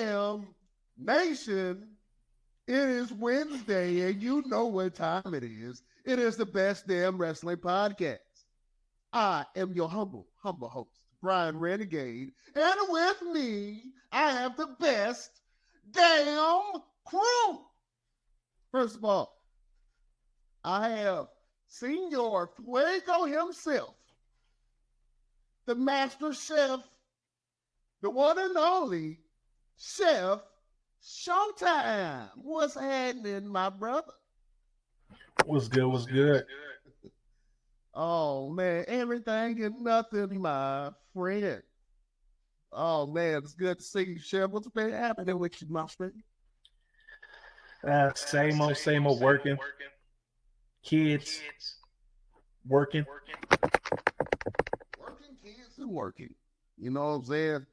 Damn Nation. It is Wednesday, and you know what time it is. It is the Best Damn Wrestling Podcast. I am your humble host, Brian Renegade, and with me, I have the best damn crew. First of all, I have Senor Fuego himself, the master chef, the one and only Chef Showtime. What's happening, my brother? What's good? What's good? Oh man, everything and nothing, my friend. Oh man, it's good to see you, Chef. What's been happening with you, my friend? Same old working. Kids working. Working kids and working. You know what I'm saying?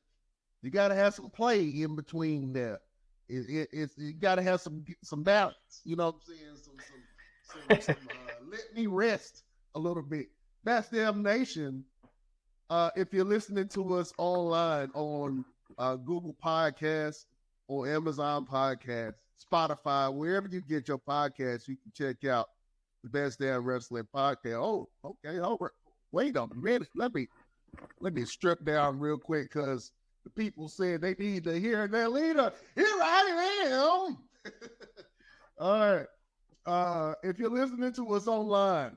You gotta have some play in between there. It's you gotta have some balance. You know what I'm saying? Some let me rest a little bit. Best Damn Nation. If you're listening to us online on Google Podcasts or Amazon Podcasts, Spotify, wherever you get your podcasts, you can check out the Best Damn Wrestling Podcast. Oh, okay. Wait a minute. Let me strip down real quick because the people said they need to hear their leader. Here I am. All right. If you're listening to us online,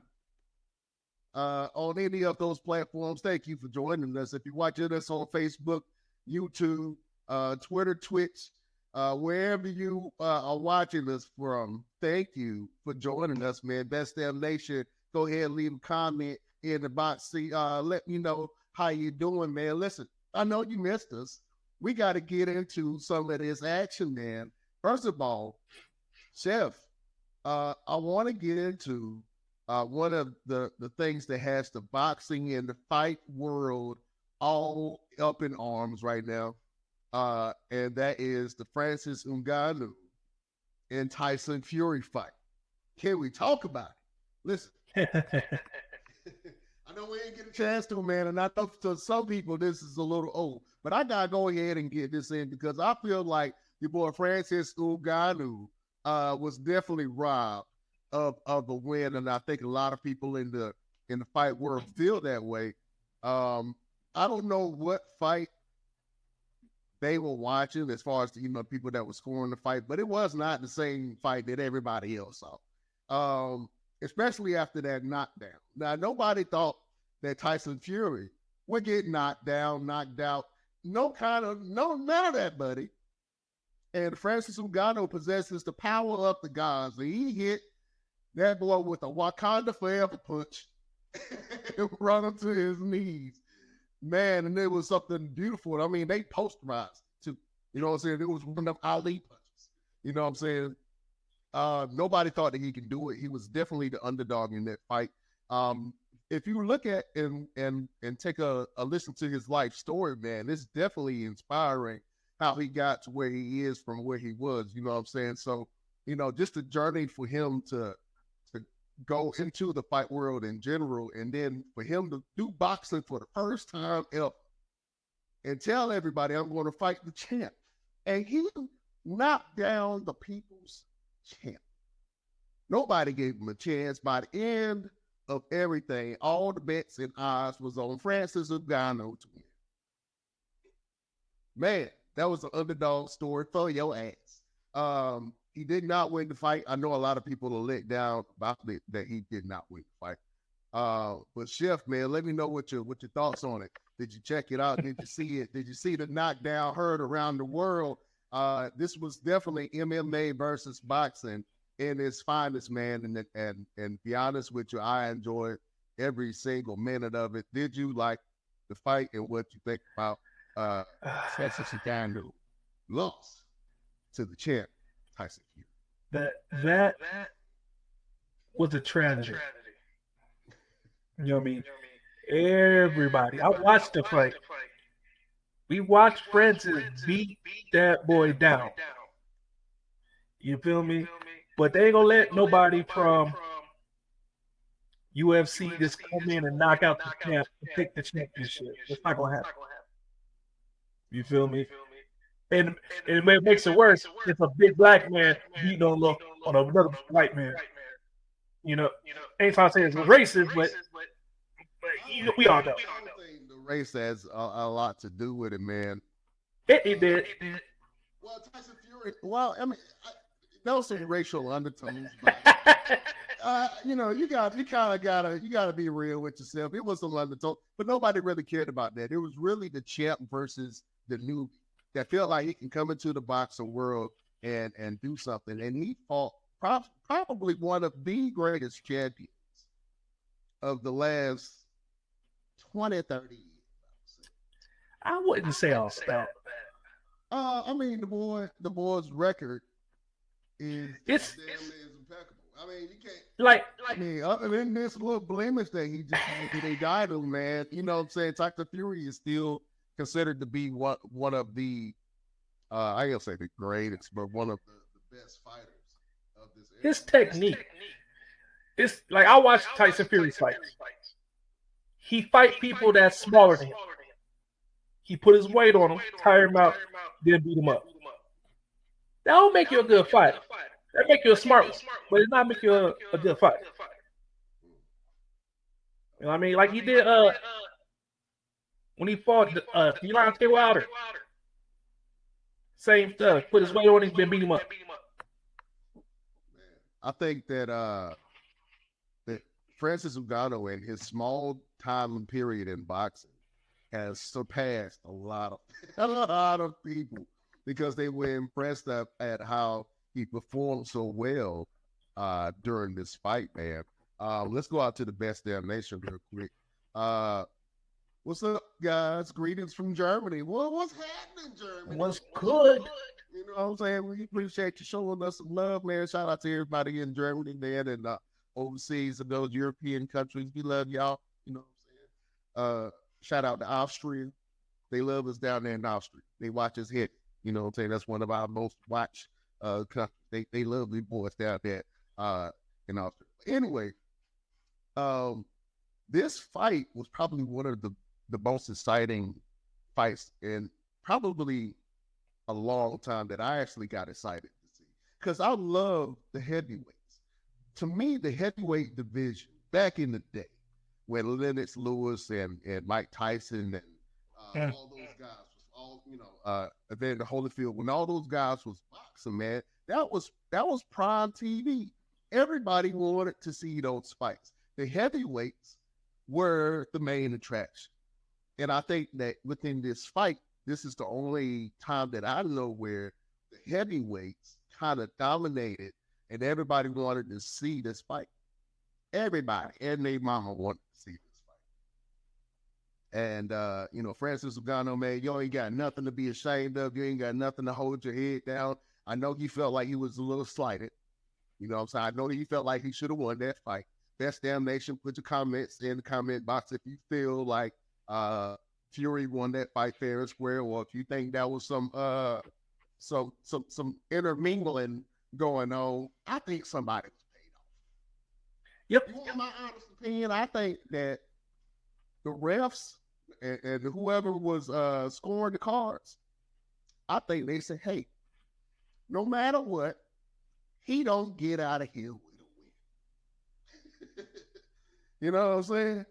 on any of those platforms, thank you for joining us. If you're watching us on Facebook, YouTube, Twitter, Twitch, wherever you are watching us from, thank you for joining us, man. Best Damn Nation, go ahead and leave a comment in the box. See, let me know how you doing, man. Listen, I know you missed us. We got to get into some of this action, man. First of all, Chef, I want to get into one of the things that has the boxing and the fight world all up in arms right now, and that is the Francis Ngannou and Tyson Fury fight. Can we talk about it? Listen, I know we ain't get a chance to, man, and I know to some people this is a little old, but I gotta go ahead and get this in because I feel like your boy Francis Ngannou was definitely robbed of a win, and I think a lot of people in the fight world feel that way. I don't know what fight they were watching as far as the people that were scoring the fight, but it was not the same fight that everybody else saw. Especially after that knockdown. Now nobody thought that Tyson Fury would get knocked down, knocked out. None of that, buddy. And Francis Ngannou possesses the power of the gods. And he hit that boy with a Wakanda Forever punch and brought him to his knees. Man, and it was something beautiful. I mean, they posterized too. You know what I'm saying? It was one of them Ali punches. You know what I'm saying? Nobody thought that he could do it. He was definitely the underdog in that fight. If you look at and take a listen to his life story, man, it's definitely inspiring how he got to where he is from where he was. You know what I'm saying? So, just the journey for him to go into the fight world in general, and then for him to do boxing for the first time ever and tell everybody, I'm going to fight the champ. And he knocked down the people's champ. Nobody gave him a chance. By the end of everything, all the bets and odds was on Francis Ngannou to win. Man, that was an underdog story for your ass. He did not win the fight. I know a lot of people are let down about it that he did not win the fight. But Chef, man, let me know what your thoughts on it. Did you check it out? Did you see it? Did you see the knockdown heard around the world? This was definitely MMA versus boxing in its finest, man. And be honest with you, I enjoyed every single minute of it. Did you like the fight, and what you think about Francis Ngannou lost to the champ Tyson Fury? That was a tragedy. You know what I mean? Everybody. I watched the fight. We watched Francis beat that boy down. You feel me? But they ain't gonna let nobody from UFC just come in and knock out the champ and take the championship. It's not gonna happen. You feel me? And it makes it worse. It's a big black man beating on another white man. You know, ain't trying to say it's racist, but we all know. I don't think the race has a lot to do with it, man. It did. Well, Tyson Fury. Well, I mean, those some racial undertones, but you know, you kind of gotta be real with yourself. It was some undertone, but nobody really cared about that. It was really the champ versus the newbie that felt like he can come into the boxing world and do something. And he fought probably one of the greatest champions of the last 20, 30 years. I wouldn't say all that. I mean, the boy's record is impeccable. I mean, you can't I mean, other than this little blemish that he just they died of, man. You know what I'm saying? Tyson Fury is still considered to be one of the I ain't gonna say the greatest, but one of the best fighters of this era. His technique. It's like I watch Tyson Fury's fights. He fight people that's smaller than him. He put his weight on them, tire him out, then beat him up. That don't make you a good fighter. That make you a smart one, but it not make you a good fighter. You know what I mean? Like he did when he fought Deontay Wilder. Same stuff. Put his weight on him, then beat him up. I think that Francis Ngannou in his small time period in boxing has surpassed a lot of people because they were impressed at how he performed so well during this fight, man. Let's go out to the Best Damn Nation real quick. What's up, guys? Greetings from Germany. What's happening, Germany? What's good? You know what I'm saying? We appreciate you showing us some love, man. Shout out to everybody in Germany, man, and overseas and those European countries. We love y'all. You know what I'm saying? Shout out to Austria. They love us down there in Austria. They watch us hit. You know what I'm saying? That's one of our most watched countries. They love these boys down there in Austria. Anyway, this fight was probably one of the most exciting fights in probably a long time that I actually got excited to see. Because I love the heavyweights. To me, the heavyweight division back in the day, when Lennox Lewis and Mike Tyson and all those guys, Evander Holyfield, when all those guys was boxing, man, that was prime TV. Everybody wanted to see those fights. The heavyweights were the main attraction. And I think that within this fight, this is the only time that I know where the heavyweights kind of dominated and everybody wanted to see this fight. Everybody and their mama wanted to see this fight. And, Francis Ngannou, man, you ain't got nothing to be ashamed of. You ain't got nothing to hold your head down. I know he felt like he was a little slighted. You know what I'm saying? I know he felt like he should have won that fight. Best Damn Nation, put your comments in the comment box if you feel like Fury won that fight fair and square, or if you think that was some intermingling going on. I think somebody was paid off. Yep. You want my honest opinion? I think that the refs and whoever was scoring the cards, I think they said, hey, no matter what, he don't get out of here with a win. You know what I'm saying?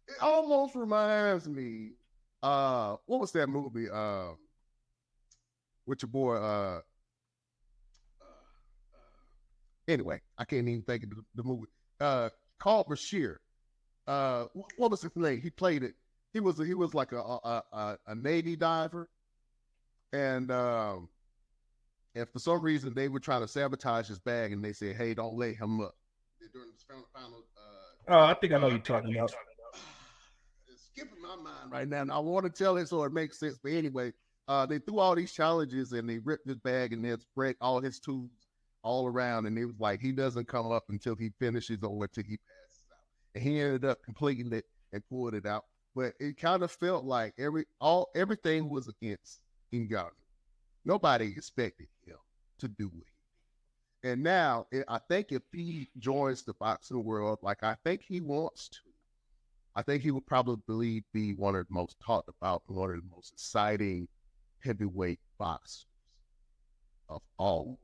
It almost reminds me, what was that movie with your boy? Anyway, I can't even think of the movie. Called Bashir. What was his name? He played it. He was like a Navy diver, and for some reason they were trying to sabotage his bag, and they said, "Hey, don't let him up." During the final. I think I know you're talking about. It's skipping my mind right now. And I want to tell it so it makes sense, but anyway, they threw all these challenges and they ripped his bag and then spread all his tools all around, and it was like he doesn't come up until he finishes or until he passes out. And he ended up completing it and pulled it out. But it kind of felt like everything was against Ngannou. Nobody expected him to do what he did. And now I think if he joins the boxing world, like I think he wants to, I think he would probably be one of the most talked about, one of the most exciting heavyweight boxers of all.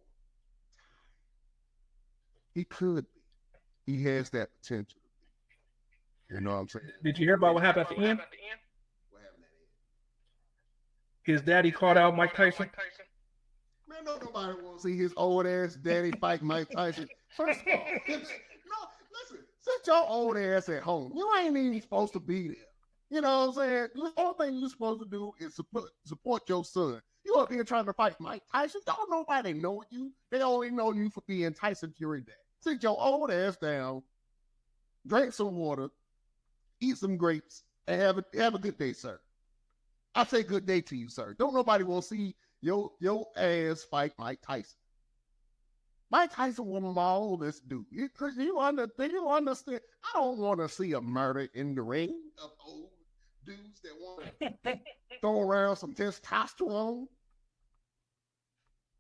He could be. He has that potential. You know what I'm saying? Did you hear about what happened at the end? What happened at the end? His daddy called out Mike Tyson. Man, nobody want to see his old ass daddy fight Mike Tyson. First of all, listen, sit your old ass at home. You ain't even supposed to be there. You know what I'm saying? The only thing you're supposed to do is support your son. You up here trying to fight Mike Tyson? Don't nobody know you. They only know you for being Tyson Fury Dad. Sit your old ass down, drink some water, eat some grapes, and have a good day, sir. I say good day to you, sir. Don't nobody want to see your ass fight Mike Tyson. Mike Tyson was all this dude. Because you understand. I don't want to see a murder in the ring of old dudes that want to throw around some testosterone.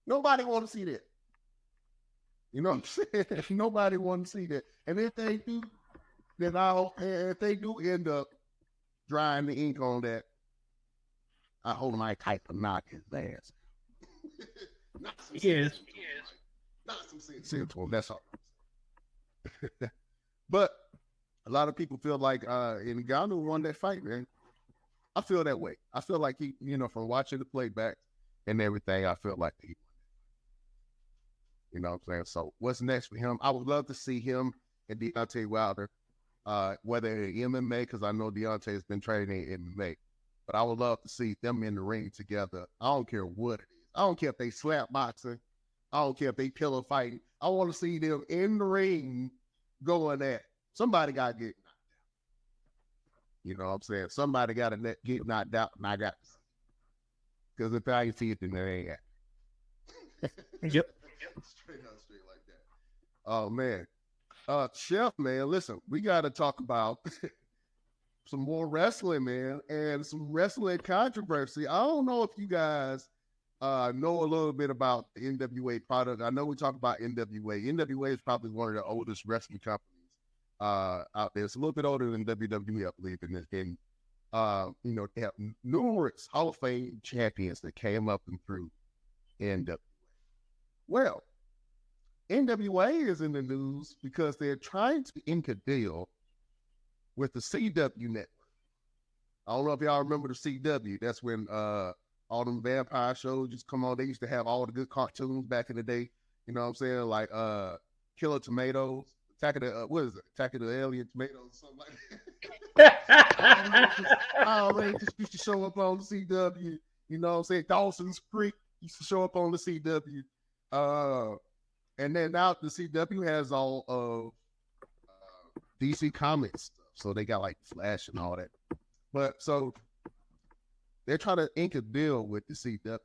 Nobody want to see that. You know what I'm saying? Nobody want to see that. And if they do, then if they do end up drying the ink on that, I hope Mike Tyson knock his ass. Yes. Not some sense to him. That's all. But a lot of people feel like NGannou won that fight, man. I feel that way. I feel like he, from watching the playback and everything, I feel like he won. You know what I'm saying? So what's next for him? I would love to see him and Deontay Wilder, whether in MMA, because I know Deontay has been training in MMA. But I would love to see them in the ring together. I don't care what it is. I don't care if they slap boxing. I don't care if they pillow fighting. I want to see them in the ring going at it. Somebody got to get knocked out. You know what I'm saying? Somebody got to get knocked out, and I got to see it. Because if I can see it, then they ain't at it. Yep. Straight like that. Oh, man. Chef, man, listen, we got to talk about some more wrestling, man, and some wrestling controversy. I don't know if you guys know a little bit about the NWA product. I know we talk about NWA. NWA is probably one of the oldest wrestling companies out there. It's a little bit older than WWE, I believe, in this game. They have numerous Hall of Fame champions that came up and through NWA. Well, NWA is in the news because they're trying to ink a deal with the CW network. I don't know if y'all remember the CW. That's when all them vampire shows used to come on. They used to have all the good cartoons back in the day. You know what I'm saying? Like Killer Tomatoes, Attack of the Alien Tomatoes, something like that. Power Rangers used to show up on the CW. You know what I'm saying? Dawson's Creek used to show up on the CW. And then now the CW has all of DC Comics stuff. So they got like Flash and all that. But so they're trying to ink a deal with the CW.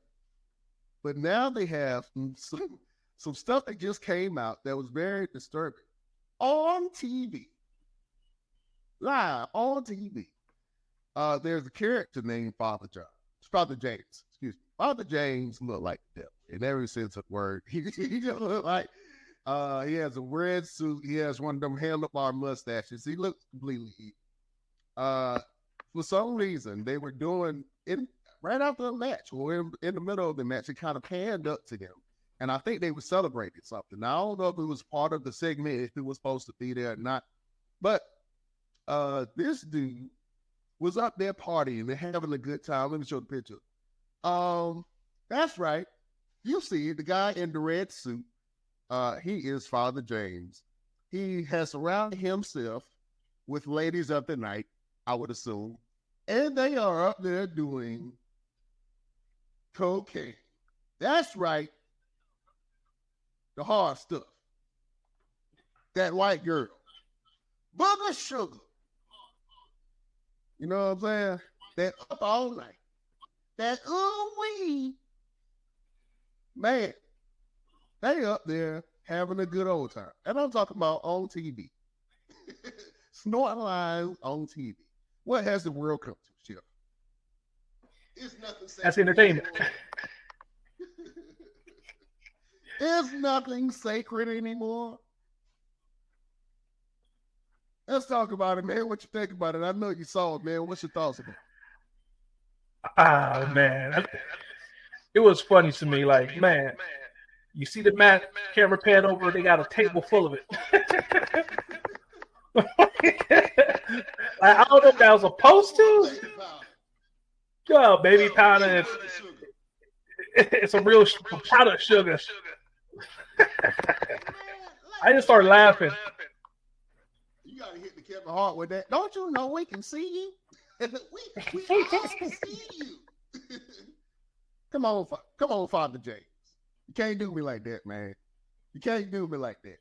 But now they have some stuff that just came out that was very disturbing on TV. Live on TV. There's a character named Father James. Excuse me. Father James looked like the devil in every sense of the word. He just looked like he has a red suit. He has one of them handlebar mustaches. He looks completely evil. For some reason, they were doing it right after the match, or in the middle of the match. It kind of panned up to him, and I think they were celebrating something. Now, I don't know if it was part of the segment, if it was supposed to be there or not, but this dude was up there partying and having a good time. Let me show the picture. That's right. You see the guy in the red suit. He is Father James. He has surrounded himself with ladies of the night, I would assume. And they are up there doing cocaine. That's right. The hard stuff. That white girl. Booger sugar. You know what I'm saying? That up all night. That ooh-wee. Man, they up there having a good old time. And I'm talking about on TV. Snorting lines on TV. What has the world come to, Chip? It's nothing. That's entertainment. There's nothing sacred anymore. Let's talk about it, man. What you think about it? I know you saw it, man. What's your thoughts about it? Oh, man. it was funny to me. Like, man, you see the mat camera pan over, they got a table full of it. I don't know if that was supposed to. Yo, baby powder. It's a real powdered sugar. I just started laughing. You gotta hit the Kevin Hart with that. Don't you know we can see you? we all can see you. Come on, Father James. You can't do me like that, man. You can't do me like that.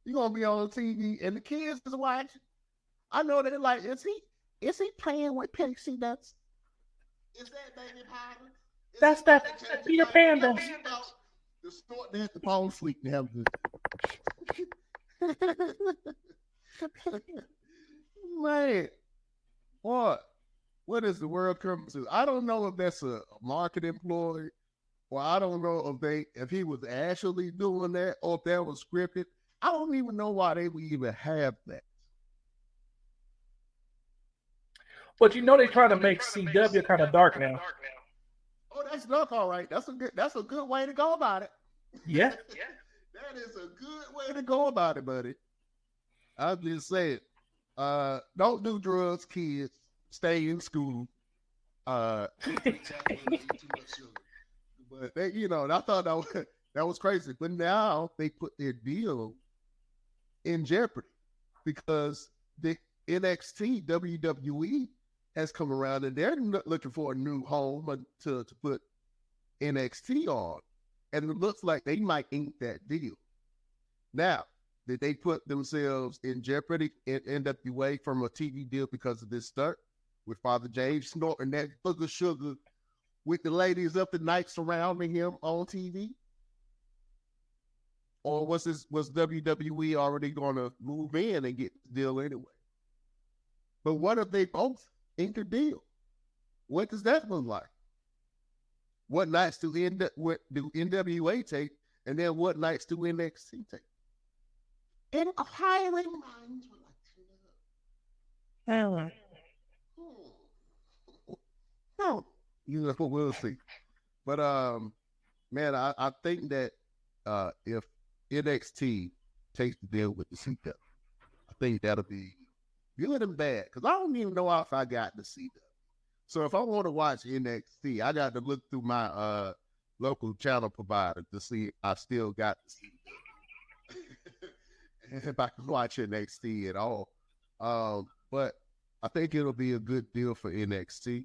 You're gonna be on TV and the kids is watching. I know they're like, is he playing with pixie dust? Is that baby powder? That's that Peter Pan dust. The snort that the Paul sleep and have man. What is the world coming to? I don't know if that's a marketing ploy, or I don't know if he was actually doing that, or if that was scripted. I don't even know why they would even have that. But you know they're trying to make CW kind of dark now. Oh, that's dark, all right. That's a good way to go about it. Yeah. That is a good way to go about it, buddy. I'm just saying, don't do drugs, kids. Stay in school. But they, I thought that was crazy. But now they put their deal in jeopardy because the NXT WWE has come around and they're looking for a new home to put NXT on. And it looks like they might ink that deal. Now, did they put themselves in jeopardy in NWA from a TV deal because of this stunt with Father James snorting that book of sugar with the ladies up the night surrounding him on TV? Or was WWE already going to move in and get the deal anyway? But what if they both ink a deal? What does that look like? What nights do NWA take, and then what nights do NXT take? And highly minds would like to know. We'll see. But man, I think that if NXT takes the deal with the CW, I think that'll be good and bad, because I don't even know if I got the CW. So if I want to watch NXT, I got to look through my local channel provider to see if I still got the CW. If I can watch NXT at all. But I think it'll be a good deal for NXT.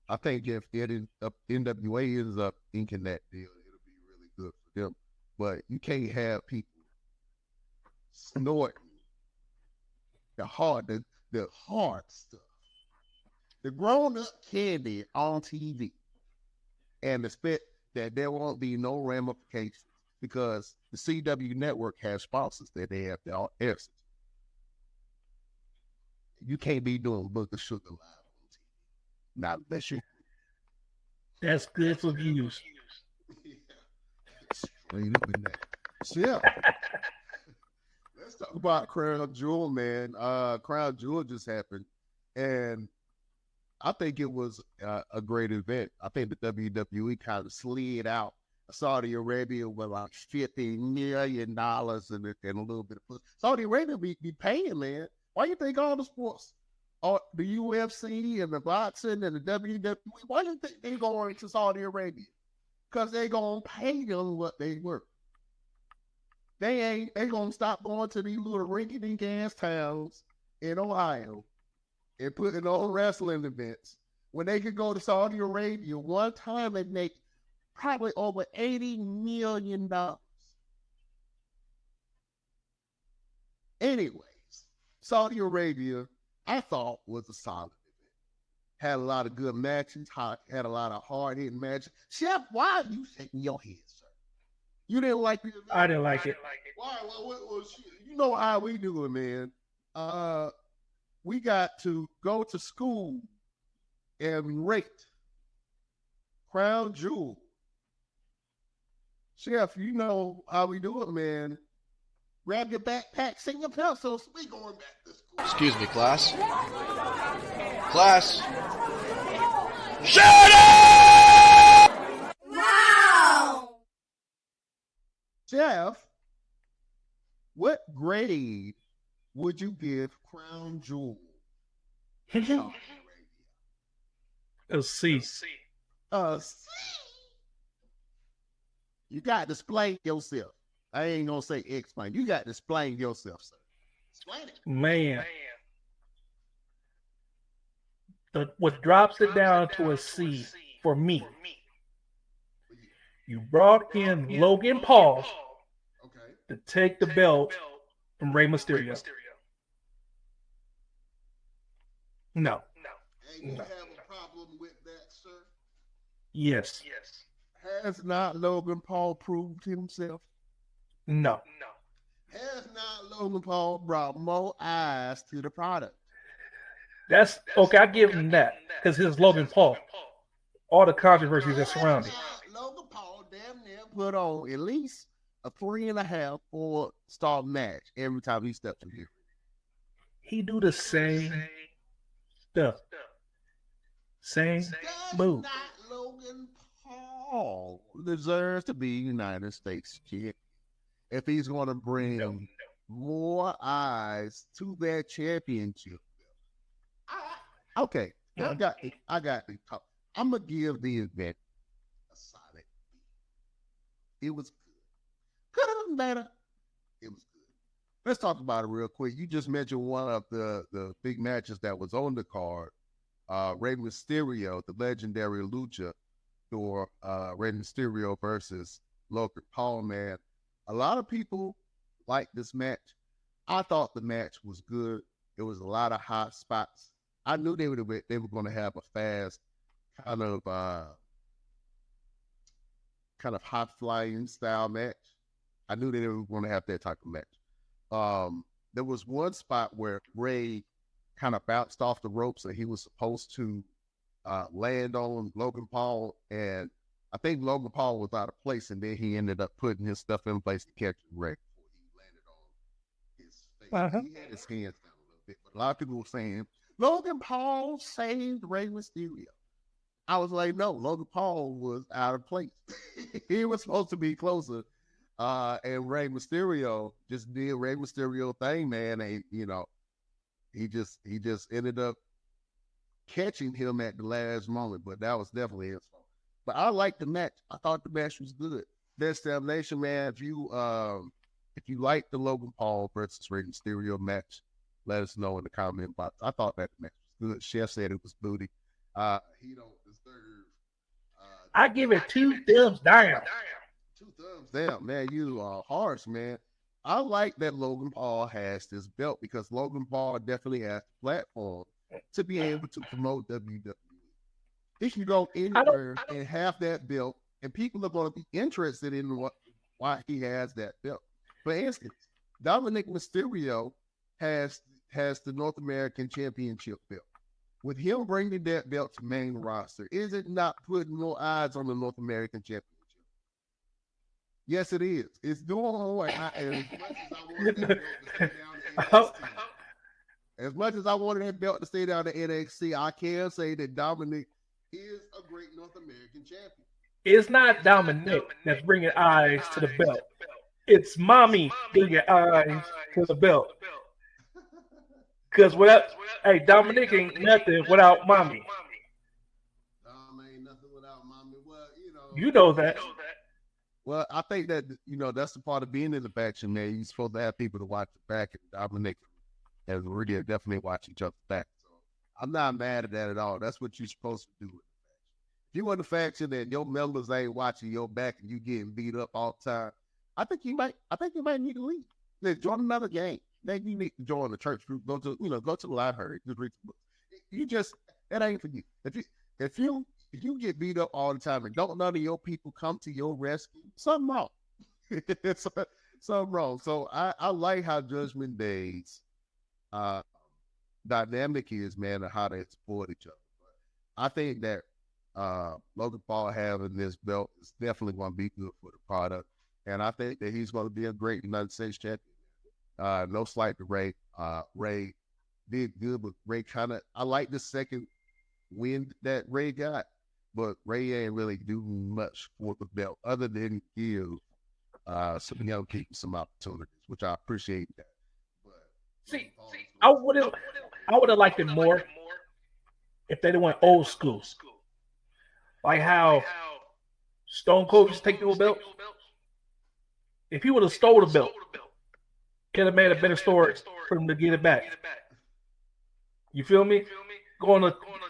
I think if NWA ends up inking that deal, it'll be really good for them. But you can't have people snorting the hard stuff, the grown-up candy on TV, and expect that there won't be no ramifications because the CW network has sponsors that they have to answer. You can't be doing Book of Sugar live on TV. Not unless you. That's good for views. Straight up in that. So, yeah. Let's talk about Crown Jewel, man. Crown Jewel just happened, and I think it was a great event. I think the WWE kind of slid out Saudi Arabia with like $50 million and a little bit of push. Saudi Arabia be paying, man. Why you think all the sports, the UFC and the boxing and the WWE, why do you think they going to Saudi Arabia? Because they gonna pay them what they work. They gonna stop going to these little rinky-dink ass towns in Ohio and putting on wrestling events when they could go to Saudi Arabia one time and make probably over $80 million. Anyways, Saudi Arabia, I thought, was a solid event. Had a lot of good matches, had a lot of hard-hitting matches. Chef, why are you shaking your head, sir? You didn't like the event? I didn't like it. Why? You know how we do it, man. We got to go to school and rate Crown Jewel. Chef, you know how we do it, man. Grab your backpack, sing your pencils. We going back to school. Excuse me, class. Class. Shut up! Wow! Jeff, what grade would you give Crown Jewel? A C. You got to explain yourself. I ain't gonna say explain. You got to explain yourself, sir. Explain it. Man. What drops it down to a C for me. You brought in Logan Paul to take the belt from Rey Mysterio. No. And you have a problem with that, sir? Yes. Has not Logan Paul proved himself? No. Has not Logan Paul brought more eyes to the product? That's okay. I give him that because his Logan Paul. All the controversies that surround it. Logan Paul damn near put on at least a 3.5 4-star match every time he steps in here. He do the same stuff. Same move. Not Logan Paul deserves to be United States champion if he's going to bring more eyes to that championship. Okay, I got the talk. I'm gonna give the event a solid B. It was good. Could have been better. It was good. Let's talk about it real quick. You just mentioned one of the big matches that was on the card. Rey Mysterio, the legendary lucha, or Rey Mysterio versus Logan Paul. Man, a lot of people like this match. I thought the match was good. It was a lot of hot spots. I knew they were going to have a fast kind of hot flying style match. I knew they were going to have that type of match. There was one spot where Rey kind of bounced off the ropes and he was supposed to land on Logan Paul, and I think Logan Paul was out of place, and then he ended up putting his stuff in place to catch Rey before he landed on his face. He had his hands down a little bit, but a lot of people were saying Logan Paul saved Rey Mysterio. I was like, no, Logan Paul was out of place. He was supposed to be closer. And Rey Mysterio just did Rey Mysterio thing, man. And, he just ended up catching him at the last moment, but that was definitely his fault. But I liked the match. I thought the match was good. Bestdamnation, man, if you like the Logan Paul versus Rey Mysterio match, let us know in the comment box. I thought that match was good. Chef said it was booty. He don't deserve. I give it 2 thumbs down. 2 thumbs down, man. You are harsh, man. I like that Logan Paul has this belt because Logan Paul definitely has the platform to be able to promote WWE. He can go anywhere and have that belt, and people are going to be interested in why he has that belt. For instance, Dominic Mysterio has the North American Championship belt. With him bringing that belt to main roster, is it not putting more eyes on the North American Championship? Yes, it is. It's doing what as much as I wanted that belt to stay down to NXT, I can say that Dominic is a great North American champion. It's not Dominic that's bringing eyes to the belt. It's mommy bringing eyes to the belt. Because Dominic ain't nothing without mommy. Ain't nothing without mommy. Well, you know that. Well, I think that, that's the part of being in the faction, man. You're supposed to have people to watch the back, and Dominic and Rudy are definitely watch each other's back. So I'm not mad at that at all. That's what you're supposed to do with the faction. If you want the faction and your members ain't watching your back and you getting beat up all the time, I think you might need to leave. Then join another game. Then you need to join the church group. Go to the library. Just read the books. That ain't for you. If you get beat up all the time and don't none of your people come to your rescue, something wrong. Something wrong. So I like how Judgment Day's dynamic is, man, and how they support each other. But I think that Logan Paul having this belt is definitely going to be good for the product. And I think that he's going to be a great United States champion. No slight to Rey. Rey did good, but Rey I like the second win that Rey got. But Rey ain't really do much for the belt other than give some young people some opportunities, which I appreciate that. But See, I would have liked it more if they went old school, like how Stone Cold used to take the belt. If he would have stole the belt, could have made a better story for him to get it back. You feel me?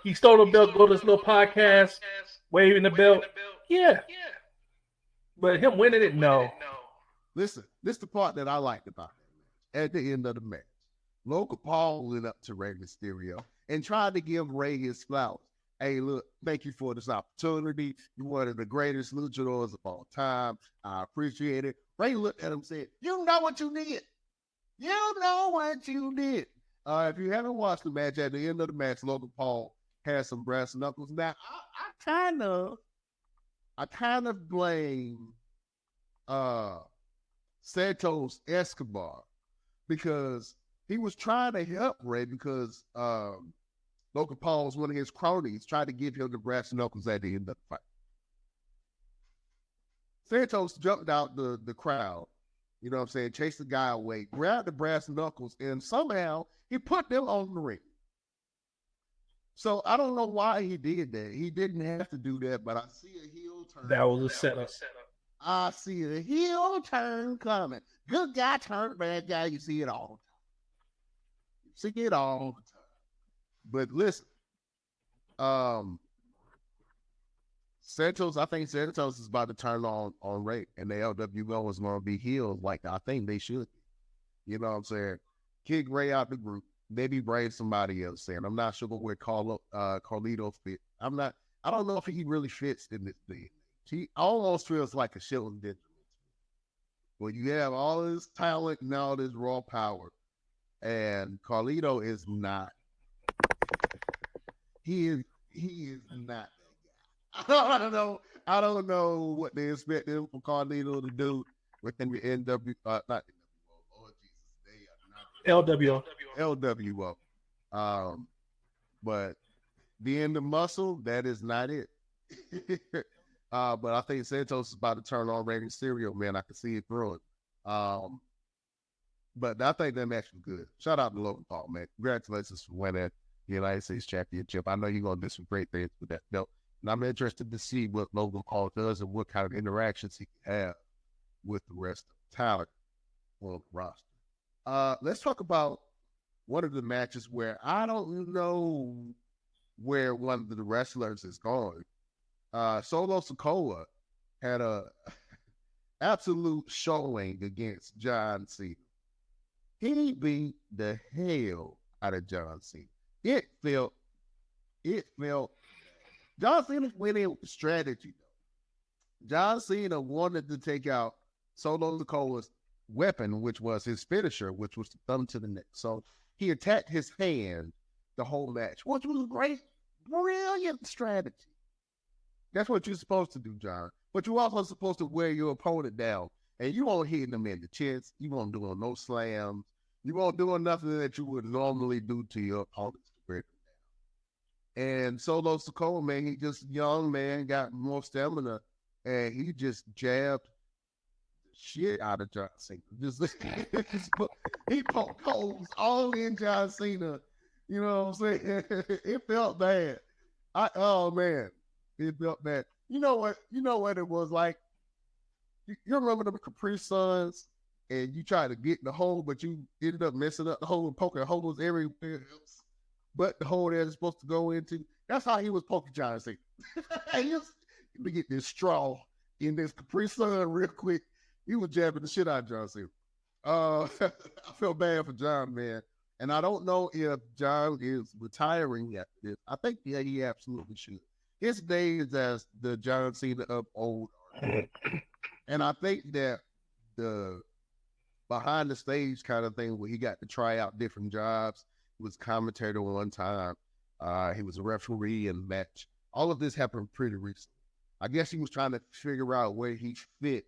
He stole the belt, go to this little podcast, waving the belt. Yeah. But him winning it, no. Listen, this is the part that I liked about that match. At the end of the match, Logan Paul went up to Rey Mysterio and tried to give Rey his flowers. Hey, look, thank you for this opportunity. You're one of the greatest luchadors of all time. I appreciate it. Rey looked at him and said, you know what you did. You know what you did. If you haven't watched the match, at the end of the match, Logan Paul had some brass knuckles. Now, I kind of blame Santos Escobar because he was trying to help Rey because Logan Paul was one of his cronies, tried to give him the brass knuckles at the end of the fight. Santos jumped out the crowd, you know what I'm saying, chased the guy away, grabbed the brass knuckles, and somehow he put them on the ring. So I don't know why he did that. He didn't have to do that, but I see a heel turn. That was a setup. I see a heel turn coming. Good guy turn bad guy. You see it all the time. You see it all the time. But listen, Santos, I think Santos is about to turn on Rey, and the LWO is going to be healed like I think they should. You know what I'm saying? Kick Rey out the group. Maybe bring somebody else in. I'm not sure where Carlito fit. I don't know if he really fits in this thing. He almost feels like a Shelton Benjamin. When you have all this talent and all this raw power, and Carlito is not. He is not that guy. I don't know what they expect him for Carlito to do within the NW. Not NWO. Oh Jesus, they are not LWO. But being the muscle, that is not it. But I think Santos is about to turn on Rey Mysterio, man. I can see it through it. But I think that match was good. Shout out to Logan Paul, man. Congratulations for winning the United States Championship. I know you're going to do some great things with that belt. And I'm interested to see what Logan Paul does and what kind of interactions he can have with the rest of the talent on the roster. Let's talk about one of the matches where I don't know where one of the wrestlers is going. Solo Sikoa had a absolute showing against John Cena. He beat the hell out of John Cena. It felt John Cena went in with strategy though. John Cena wanted to take out Solo Sikoa's weapon, which was his finisher, which was the thumb to the neck. So he attacked his hand the whole match, which was a great, brilliant strategy. That's what you're supposed to do, John. But you're also supposed to wear your opponent down. And you won't hit them in the chest. You won't do no slams. You won't do nothing that you would normally do to your opponents to break them down. And Solo Sikoa, man, he just young, man, got more stamina. And he just jabbed the shit out of John Cena. He poked holes all in John Cena. You know what I'm saying? It felt bad. Oh, man. It felt bad. You know what it was like? You remember the Capri Suns and you tried to get in the hole, but you ended up messing up the hole and poking holes everywhere else but the hole that it's supposed to go into. That's how he was poking John Cena. Let me get this straw in this Capri Sun real quick. He was jabbing the shit out of John Cena. I feel bad for John, man. And I don't know if John is retiring after this. I think he absolutely should. His days as the John Cena of old. And I think that the behind the stage kind of thing where he got to try out different jobs, he was commentator one time. He was a referee in a match. All of this happened pretty recently. I guess he was trying to figure out where he fit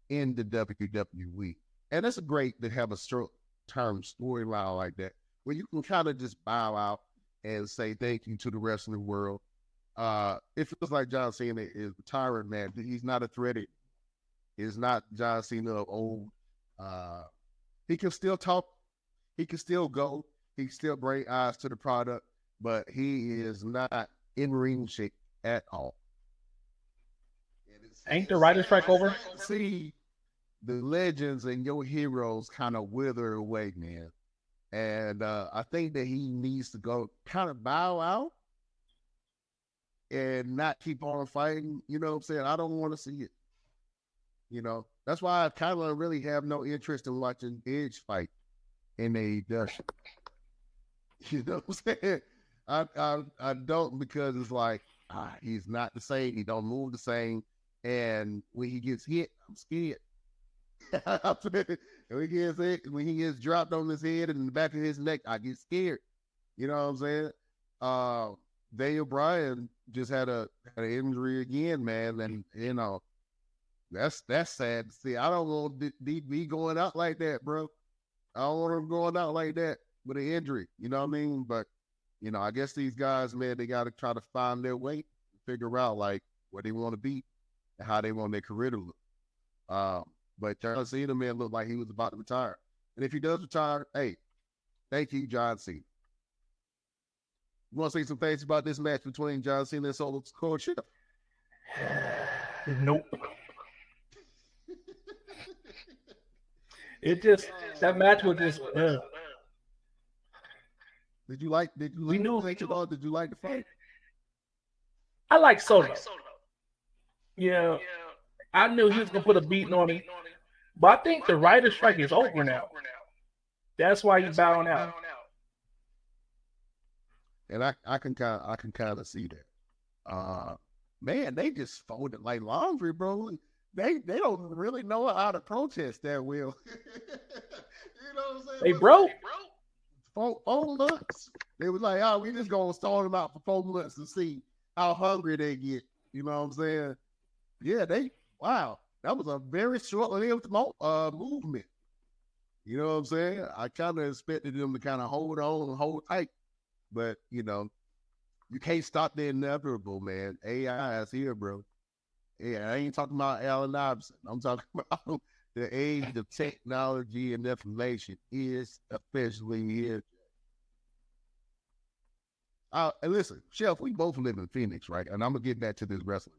in the WWE. And it's great to have a short-term storyline like that where you can kind of just bow out and say thank you to the wrestling world. It feels like John Cena is retiring, man. He's not a threat. It's not John Cena of old. He can still talk. He can still go. He can still bring eyes to the product, but he is not in ring shape at all. Ain't the writer's strike over? See, the legends and your heroes kind of wither away, man. And I think that he needs to go kind of bow out and not keep on fighting. You know what I'm saying? I don't want to see it. You know, that's why I kind of really have no interest in watching Edge fight in AEW. You know what I'm saying? I don't, because it's like he's not the same. He don't move the same, and when he gets hit, I'm scared. When he gets dropped on his head and in the back of his neck, I get scared. You know what I'm saying? Daniel Bryan just had an injury again, man, and you know that's sad to see. I don't want DB going out like that, bro. I don't want him going out like that with an injury. You know what I mean? But you know, I guess these guys, man, they got to try to find their way, figure out like where they want to be and how they want their career to look. But John Cena, man, looked like he was about to retire. And if he does retire, hey, thank you, John Cena. You want to say some things about this match between John Cena and Solo Sikoa? Nope. That match was just. Did you like the fight? I like Solo. Yeah, I knew he was gonna put a beating on him, but I think the writer's strike is over now. That's why he's bowing out. And I can kind of see that. Man, they just folded like laundry, bro. They don't really know how to protest that well. You know what I'm saying? They broke. 4 months. They was like, oh, we just gonna start them out for 4 months to see how hungry they get. You know what I'm saying? Yeah, wow. That was a very short-lived movement. You know what I'm saying? I kind of expected them to kind of hold on and hold tight. But, you know, you can't stop the inevitable, man. AI is here, bro. Yeah, I ain't talking about Allen Iverson. I'm talking about the age of technology and information is officially here. And listen, Chef, we both live in Phoenix, right? And I'm going to get back to this wrestling.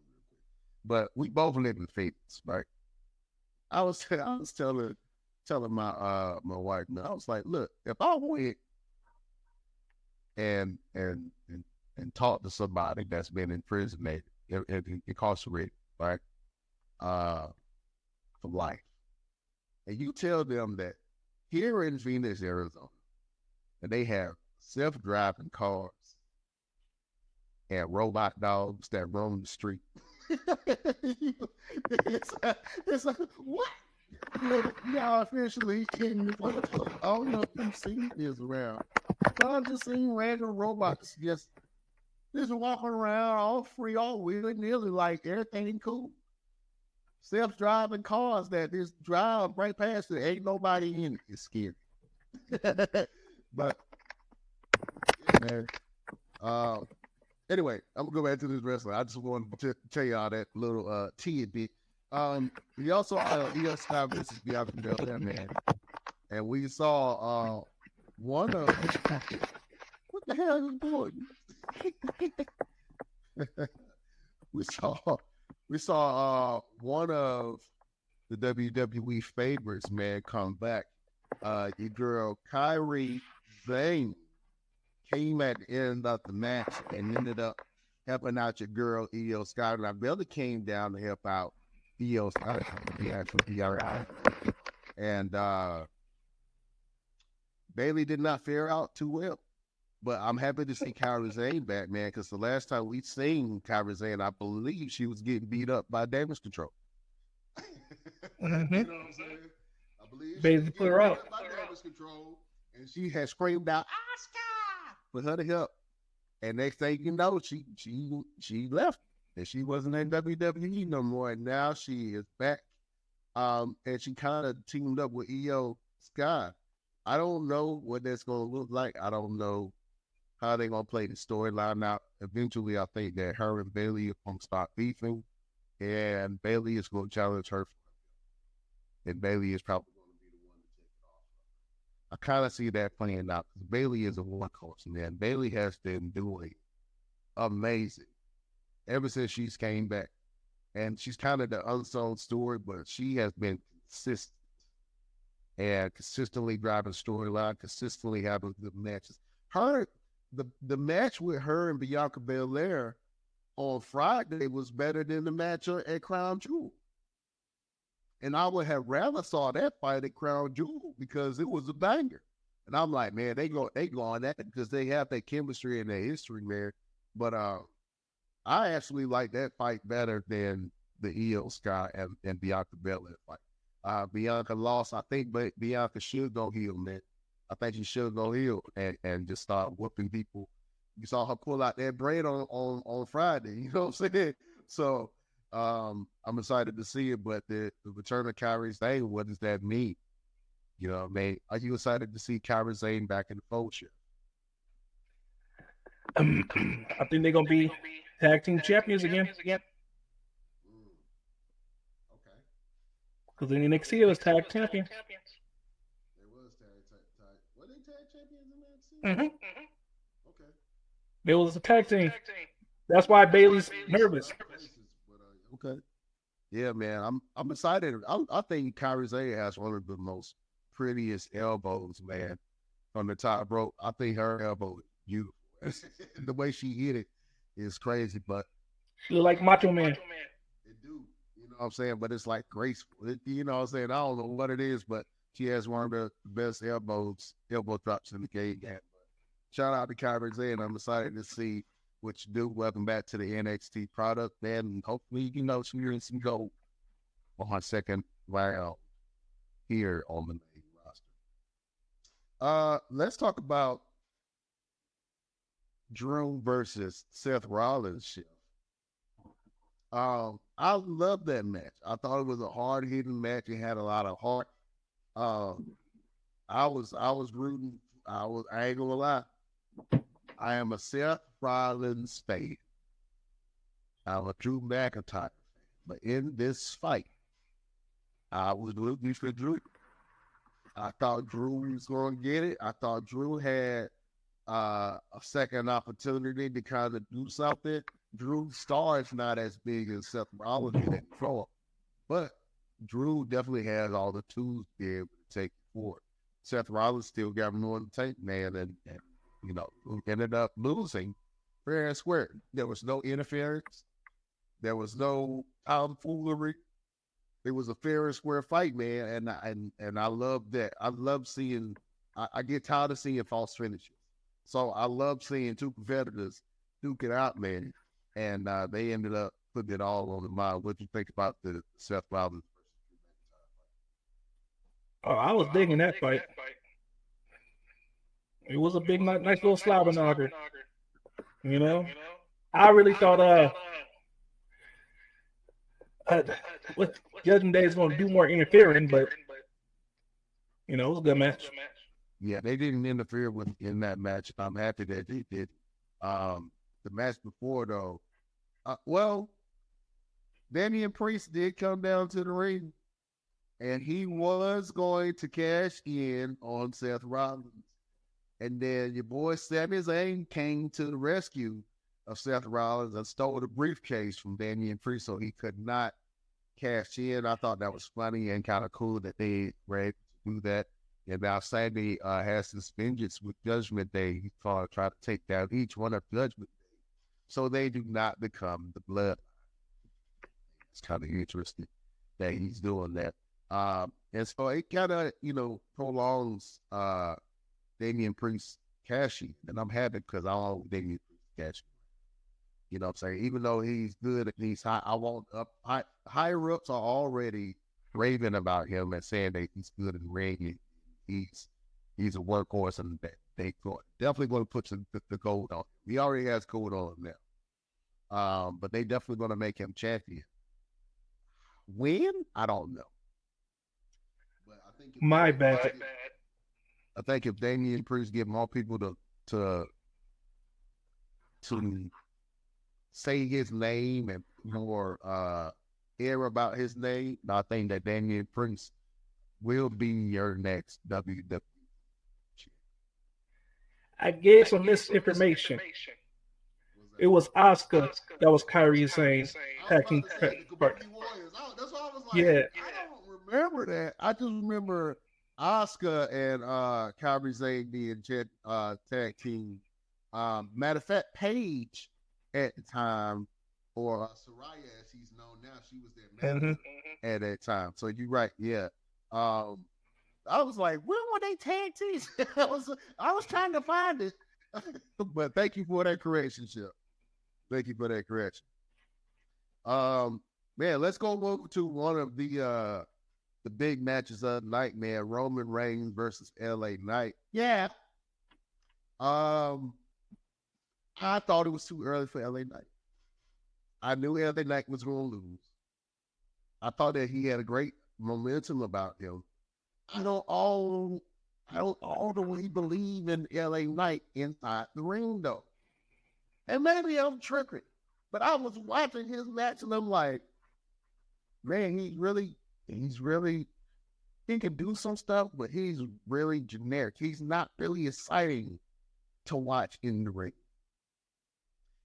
But we both live in Phoenix, right? I was telling my wife, man, I was like, look, if I went and talk to somebody that's been imprisoned, incarcerated, right, for life, and you tell them that here in Phoenix, Arizona, and they have self-driving cars and robot dogs that roam the street. it's like, what? Now officially, I don't know if you've seen this around. I've just seen random robots just walking around all free, all willy-nilly, like everything cool. Self-driving cars that just drive right past it. Ain't nobody in it. It's scary. But, yeah, man. Anyway, I'm gonna go back to this wrestling. I just wanted to tell y'all that little tidbit. We also EO Scott versus Bianca Belair, man, and we saw one of what the hell is going? we saw one of the WWE favorites, man, come back. Your girl Kyrie Zane came at the end of the match and ended up helping out your girl EO Scott. And I barely came down to help out EO Scott. And Bailey did not fare out too well. But I'm happy to see Kyrie Zane back, man, because the last time we seen Kyrie Zane, I believe she was getting beat up by Damage Control. Mm-hmm. You know what I'm saying? I believe Bailey put her out by Damage Control, and she had screamed out Oscar for her to help. And next thing you know, she left, and she wasn't in WWE no more. And now she is back, and she kind of teamed up with EO Scott. I don't know what that's going to look like. I don't know how they're going to play the storyline out. Eventually, I think that her and Bailey are going to start beefing, and Bailey is going to challenge her. and Bailey is probably going to be the one to take it off. I kind of see that playing out because Bailey is a workhorse, man. Bailey has been doing amazing ever since she's came back. And she's kind of the unsung story, but she has been consistent and consistently driving storyline, consistently having good matches. The match with her and Bianca Belair on Friday was better than the match at Crown Jewel. And I would have rather saw that fight at Crown Jewel because it was a banger. And I'm like, man, they go on that because they have that chemistry and that history there. But I actually like that fight better than the Io Sky and Bianca Belair fight. Bianca lost. I think Bianca should go heel, man. I think she should go heel and just start whooping people. You saw her pull out that braid on Friday. You know what I'm saying? So I'm excited to see it. But the return of Kairi Sane, what does that mean? You know what I mean? Are you excited to see Kairi Sane back in the fold ship? I think they're going to be tag team champions again. Okay. Because in NXT it was tag champions. They was tag. Were they tag champions in NXT? Okay. There was a tag team. That's why Bailey's nervous. Okay. Yeah, man. I'm excited. I think Kairi Sane has one of the most prettiest elbows, man, on the top rope. I think her elbow is beautiful. The way she hit it is crazy, but She look like Macho Man. it do. You know what I'm saying? But it's like graceful. You know what I'm saying? I don't know what it is, but she has one of the best elbow drops in the game. But shout out to Kairi Sane. I'm excited to see what you do. Welcome back to the NXT product, man. And hopefully, she hears some gold on her second round here on the main roster. Let's talk about Drew versus Seth Rollins shit. I love that match. I thought it was a hard hitting match. It had a lot of heart. I was rooting. I ain't gonna lie. I am a Seth Rollins fan. I'm a Drew McIntyre fan. But in this fight, I was rooting for Drew. I thought Drew was going to get it. I thought Drew had a second opportunity to kind of do something. Drew's star is not as big as Seth Rollins in that before, but Drew definitely has all the tools to be able to take it forward. Seth Rollins still got more in the tank, man, and ended up losing fair and square. There was no interference. There was no tomfoolery. It was a fair and square fight, man, and I love that. I love seeing. I get tired of seeing false finishes, so I love seeing two competitors duke it out, man. And they ended up putting it all on the mind. What do you think about the Seth Rollins versus Oh, I was digging that fight. It was a big, nice little slobber knocker. You know, I really thought with Judgment Day is going to do more interfering, but it was a good match. Yeah, they didn't interfere in that match. I'm happy that they did. The match before, though, Damian Priest did come down to the ring, and he was going to cash in on Seth Rollins. And then your boy Sami Zayn came to the rescue of Seth Rollins and stole the briefcase from Damian Priest so he could not cash in. I thought that was funny and kind of cool that they were able to do that. And now Sami has this vengeance with Judgment Day. He's going to try to take down each one of Judgment Day so they do not become the blood. It's kind of interesting that he's doing that. And so it kind of, prolongs Damian Priest cashing. And I'm happy because I want Damian Priest cashing. You know what I'm saying? Even though he's good at these higher ups are already raving about him and saying that he's good in the ring. He's a workhorse and they definitely going to put the gold on him. He already has gold on him now. But they definitely going to make him champion. When? I don't know. But I think My bad. I think if Damian Priest get more people to say his name and more air about his name, I think that Damian Priest will be your next WWE? I gave some misinformation. It was Oscar that was Kyrie saying I was tag about team to say the part. Kabuki Warriors. That's why I was like, Yeah. I don't remember that. I just remember Oscar and Kyrie Zane being tag team. Matter of fact, Paige at the time, or Soraya as he's known now, she was their manager at that time. So you're right, yeah. I was like, when were they tag teams? I was trying to find it. But thank you for that correction, Chip. Thank you for that correction. Man, let's go over to one of the big matches of the night, man. Roman Reigns versus LA Knight. Yeah. I thought it was too early for LA Knight. I knew LA Knight was going to lose. I thought that he had a great momentum about him. I don't all the way believe in LA Knight inside the ring though. And maybe I'm tripping, but I was watching his match and I'm like, man, he's really he can do some stuff, but he's really generic. He's not really exciting to watch in the ring.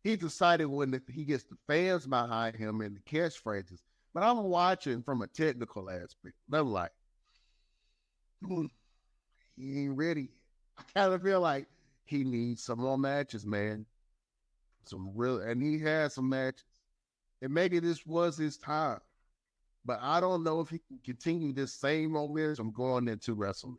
He's excited when he gets the fans behind him and the catchphrases. But I'm watching from a technical aspect. I'm like, he ain't ready. I kind of feel like he needs some more matches, man. And he had some matches. And maybe this was his time. But I don't know if he can continue this same momentum going into WrestleMania.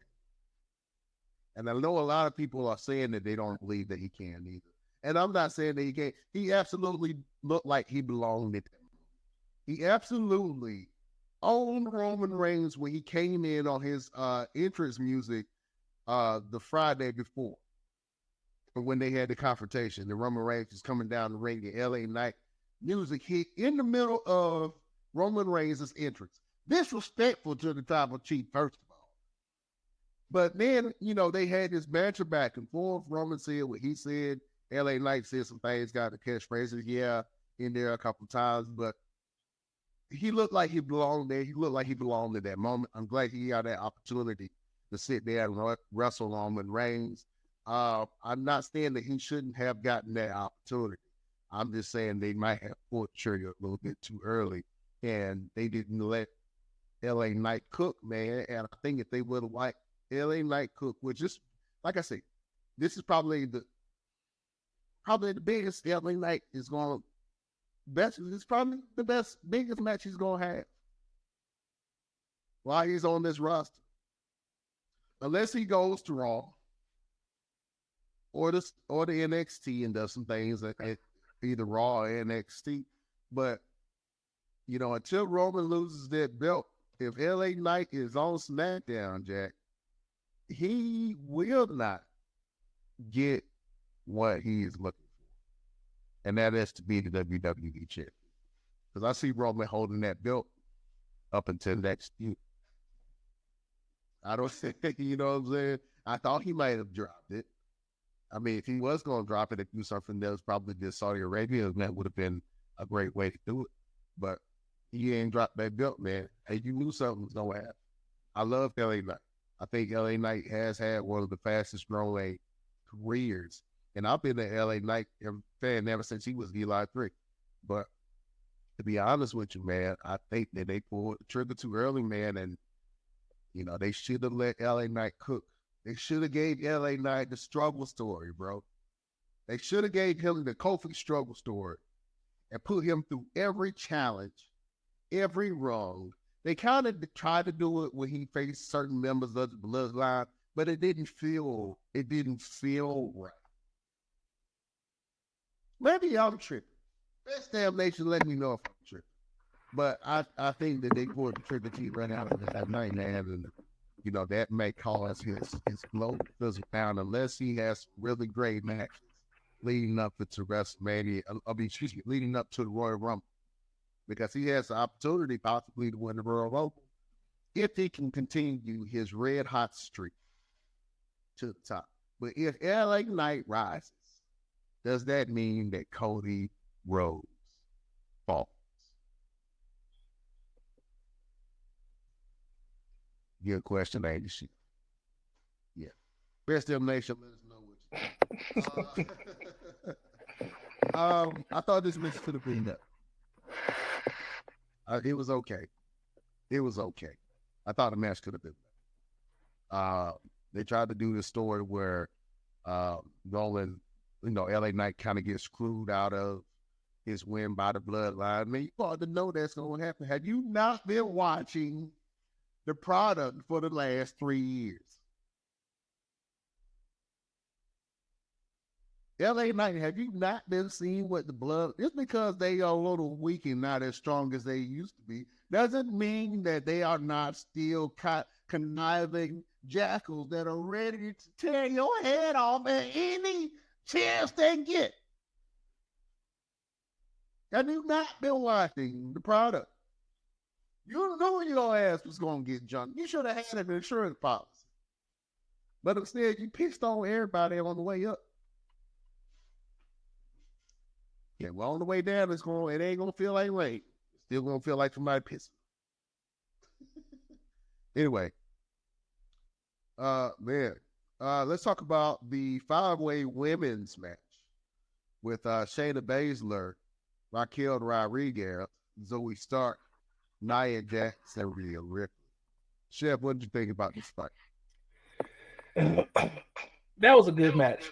And I know a lot of people are saying that they don't believe that he can either. And I'm not saying that he can't. He absolutely looked like he belonged in them. He absolutely owned Roman Reigns when he came in on his entrance music the Friday before. When they had the confrontation. The Roman Reigns is coming down the ring, the LA Knight music hit in the middle of Roman Reigns' entrance. Disrespectful to the tribal chief, first of all. But then, they had this banter back and forth. Roman said what he said. LA Knight said some things, got the catchphrases, in there a couple times, but he looked like he belonged there. He looked like he belonged at that moment. I'm glad he had that opportunity to sit there and wrestle Roman Reigns. I'm not saying that he shouldn't have gotten that opportunity. I'm just saying they might have pulled the trigger a little bit too early, and they didn't let LA Knight cook, man. And I think if they would have let LA Knight cook, which is, like I say, this is probably the biggest LA Knight is going to it's probably the biggest match he's going to have while he's on this roster. Unless he goes to Raw or the NXT and does some things at either Raw or NXT. But, until Roman loses that belt, if LA Knight is on SmackDown, Jack, he will not get what he is looking for. And that is to be the WWE champion. Because I see Roman holding that belt up until next year. I don't think, you know what I'm saying? I thought he might have dropped it. I mean, if he was going to drop it and do something else, probably just Saudi Arabia, and that would have been a great way to do it. But he ain't dropped that belt, man. Hey, you knew something was going to happen. I love LA Knight. I think LA Knight has had one of the fastest growing careers. And I've been an LA Knight fan ever since he was Eli 3. But to be honest with you, man, I think that they pulled the trigger too early, man. And, they should have let LA Knight cook. They should have gave LA Knight the struggle story, bro. They should have gave him the Kofi struggle story and put him through every challenge, every rung. They kind of tried to do it when he faced certain members of the bloodline, but it didn't feel right. Maybe I'm tripping. Best Damn Nation, let me know if I'm tripping. But I think that they pulled the trigger to run out of that night, man, and that may cause his glow fizzle down unless he has really great matches leading up to WrestleMania. Leading up to the Royal Rumble, because he has the opportunity possibly to win the Royal Rumble if he can continue his red hot streak to the top. But if LA Knight rises, does that mean that Cody Rhodes falls? Good question, ain't it? Yeah. Best Damn Nation, let us know what you think. I thought this match could have been better. It was okay. It was okay. I thought the match could have been better. They tried to do the story where Nolan, LA Knight kind of gets screwed out of his win by the bloodline. I mean, you ought to know that's going to happen. Have you not been watching the product for the last 3 years? LA Knight, have you not been seeing what the blood? Just because they are a little weak and not as strong as they used to be, doesn't mean that they are not still conniving jackals that are ready to tear your head off at any chance they get. Have you not been watching the product? You know your ass was going to get jumped. You should have had an insurance policy. But instead, you pissed on everybody on the way up. Yeah, well, on the way down, it ain't gonna feel like rain. It's still gonna feel like somebody pissing. Anyway, let's talk about the 5-way women's match with Shayna Baszler, Raquel Rodriguez, Zoe Stark, Nia Jax, and Rhea Ripley. Chef, what did you think about this fight? That was a good match.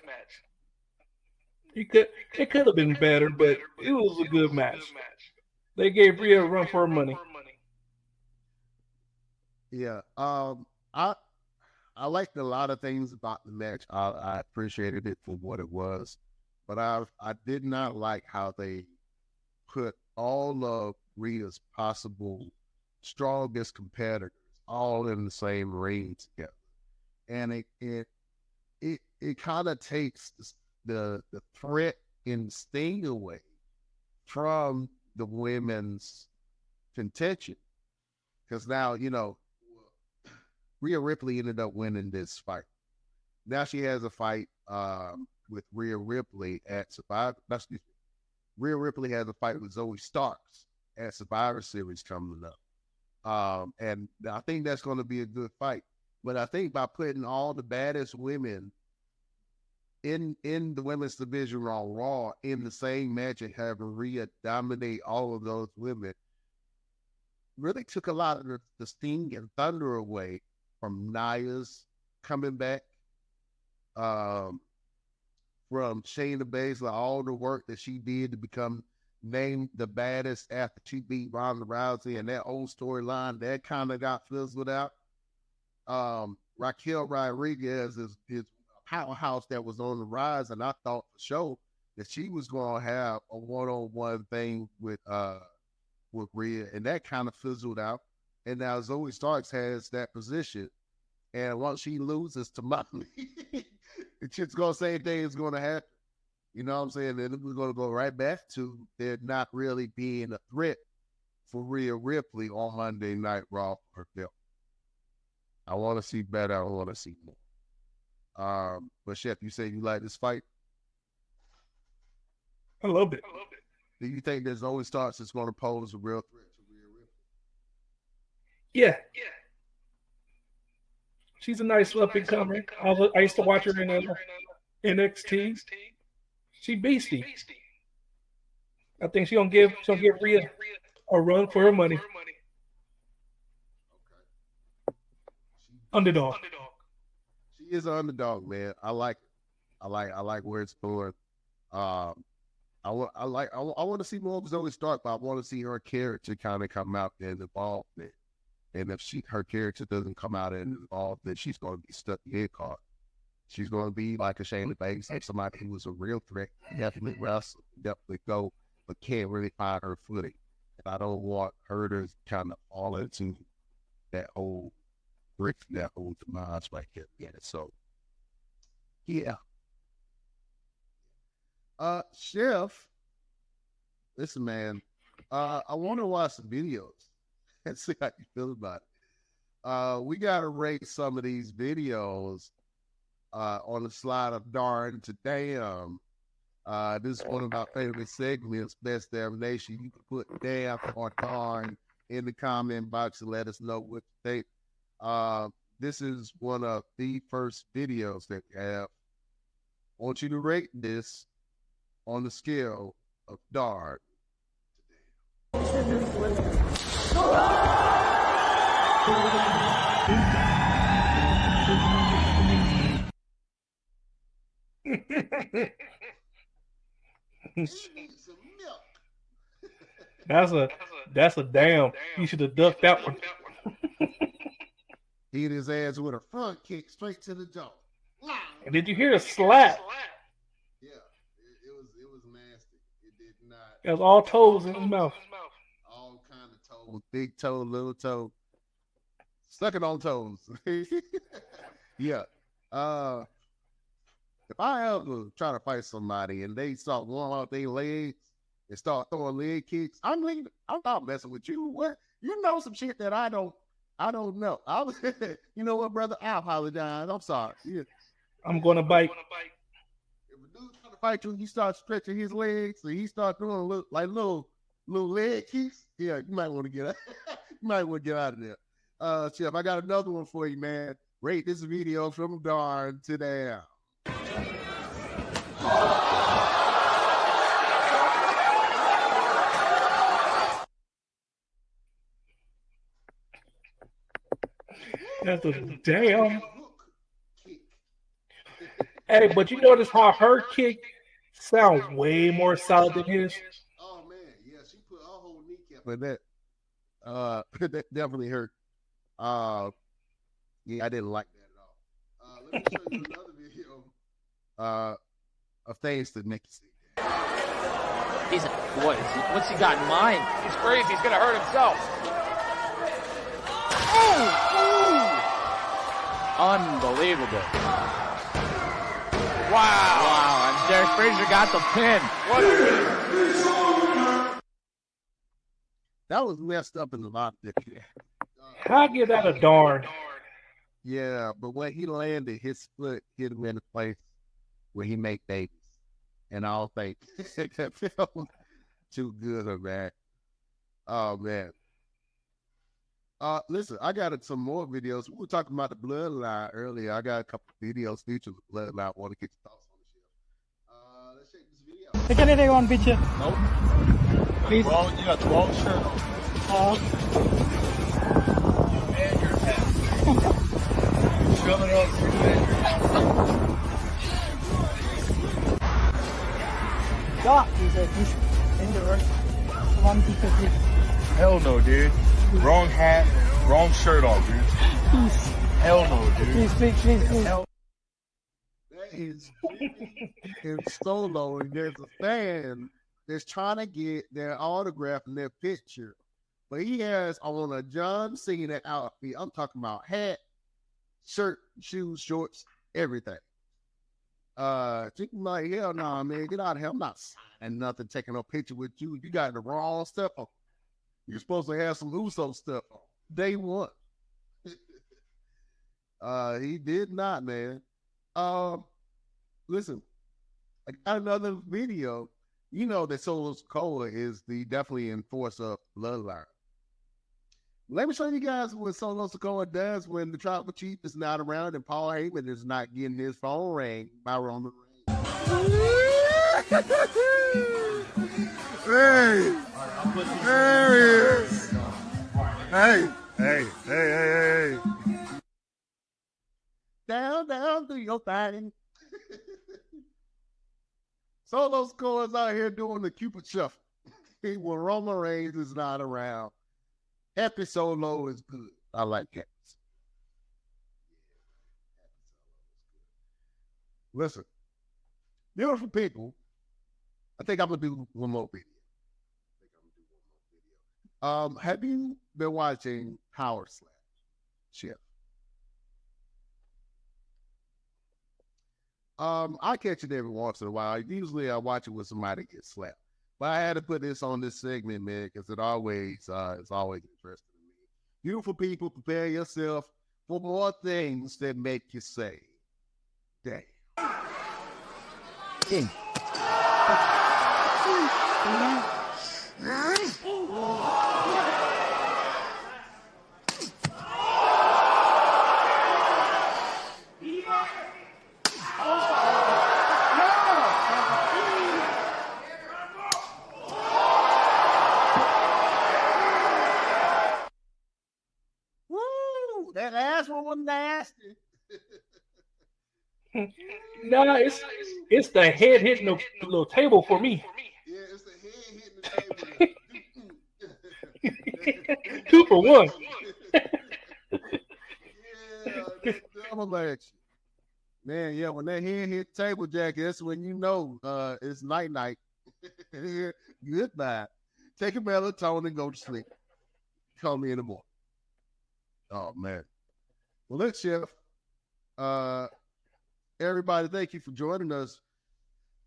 It could have been better, but it was a good match. They gave Rhea a run for her money. Yeah, I liked a lot of things about the match. I appreciated it for what it was, but I did not like how they put all of Rhea's possible strongest competitors all in the same ring together, and it kind of takes the threat and sting away from the women's contention. Because now, Rhea Ripley ended up winning this fight. Now she has a fight with Rhea Ripley at Survivor. Excuse me. Rhea Ripley has a fight with Zoe Starks at Survivor Series coming up. And I think that's going to be a good fight. But I think by putting all the baddest women in the women's division on Raw in the same match and having Rhea dominate all of those women really took a lot of the sting and thunder away from Nia's coming back, from Shayna Baszler, all the work that she did to become named the baddest after she beat Ronda Rousey, and that old storyline that kind of got fizzled out. Raquel Rodriguez is powerhouse that was on the rise, and I thought for sure that she was going to have a one-on-one thing with Rhea, and that kind of fizzled out. And now Zoe Starks has that position, and once she loses to Motley, it's just going to same thing is going to happen. You know what I'm saying? And we're going to go right back to there not really being a threat for Rhea Ripley on Monday Night Raw for her belt. I want to see better. I want to see more. But Chef, you say you like this fight? I love it. Do you think that Zoe Starks is going to pose a real threat to Rhea Ripley? Yeah. She's a nice up-and-comer. I used to watch her in NXT. She beastie. I think she'll give Rhea a run for her money. Okay. Underdog. She is an underdog, man. I like where it's going. I want to see more of Zoe Stark, but I want to see her character kind of come out and evolve it. And if her character doesn't come out and evolve, then she's going to be stuck in the card. She's going to be like a Shayna Baszler, somebody who was a real threat, definitely wrestle, definitely go, but can't really find her footing. And I don't want her to kind of fall into that whole brick, that whole demise right here. Yeah, so yeah. Chef, listen, man. I want to watch some videos and see how you feel about it. We gotta rate some of these videos on the slide of darn to damn. This is one of my favorite segments, Best Damn Nation. You can put damn or darn in the comment box and let us know what you think. This is one of the first videos that we have. I want you to rate this on the scale of dark. That's a damn. You should have ducked that one. Hit his ass with a front kick straight to the jaw. And did you hear the slap? Yeah, it was nasty. It did not. It was all toes in his mouth. All kind of toes, big toe, little toe, sucking on toes. Yeah. If I ever try to fight somebody and they start going out their legs and start throwing leg kicks, I'm not messing with you. What? You know some shit that I don't know. You know what, brother? I apologize. I'm sorry. Yeah. I'm gonna bite. If a dude's trying to fight you, he starts stretching his legs, and he starts doing little leg kicks. Yeah, you might want to get out. You might want to get out of there. Chef, I got another one for you, man. Rate this video from darn to down. That's a damn. Hey, but you notice how her kick sounds way more solid than his? Oh man, yeah, she put her whole kneecap in that. That definitely hurt. Yeah, I didn't like that at all. Let me show you another video of things to make you see. What's he got in mind? He's crazy. He's gonna hurt himself. Unbelievable. Wow. And Derek Frazier got the pin. That was messed up in the lot. I'll give that a darn. Yeah, but when he landed, his foot hit him in the place where he make babies. And I don't think that film too good or bad. Oh, man. Listen, I got some more videos. We were talking about the bloodline earlier. I got a couple of videos featuring the bloodline. I want to get your thoughts on the show. Let's check this video. Take anything one picture. Nope. Please. Well, you got the wrong shirt on. You and your hat. Showing up. You and your hat. That is a push in the work. One picture, please. Hell no, dude. Wrong hat, wrong shirt on, dude. Please. Hell no, dude. Please. That is in solo, and there's a fan that's trying to get their autograph and their picture. But he has on a John Cena outfit. I'm talking about hat, shirt, shoes, shorts, everything. Chicken like, hell no, man, get out of here. I'm not signing nothing, taking no picture with you. You got the wrong stuff on. You're supposed to have some Uso stuff on. Day one. He did not, man. Listen, I got another video. You know that Solo Sikoa is the definitely enforcer of bloodline. Let me show you guys what Solo Sikoa does when the tribal chief is not around and Paul Heyman is not getting his phone rang by Roman Reigns. Hey! There he is! Hey! Down, do your thing. Solo Sikoa's out here doing the Cupid shuffle. When Roman Reigns is not around. Happy Solo is good. I like that. Listen, beautiful people. I think I'm gonna do one more video. Have you been watching Power Slam, Chef? I catch it every once in a while. Usually I watch it when somebody gets slapped. But I had to put this on this segment, man, because it's always interesting to me. Beautiful people, prepare yourself for more things that make you say, damn. nasty. No, it's the head hitting the little table for me. Yeah, it's the head hitting the table. 2 for 1. Yeah, that's double action. Man, yeah, when that head hit the table, Jackie, that's when you know it's night. Goodbye. Take a melatonin and go to sleep. Call me in the morning. Oh man. Well, look, Chef. Everybody, thank you for joining us.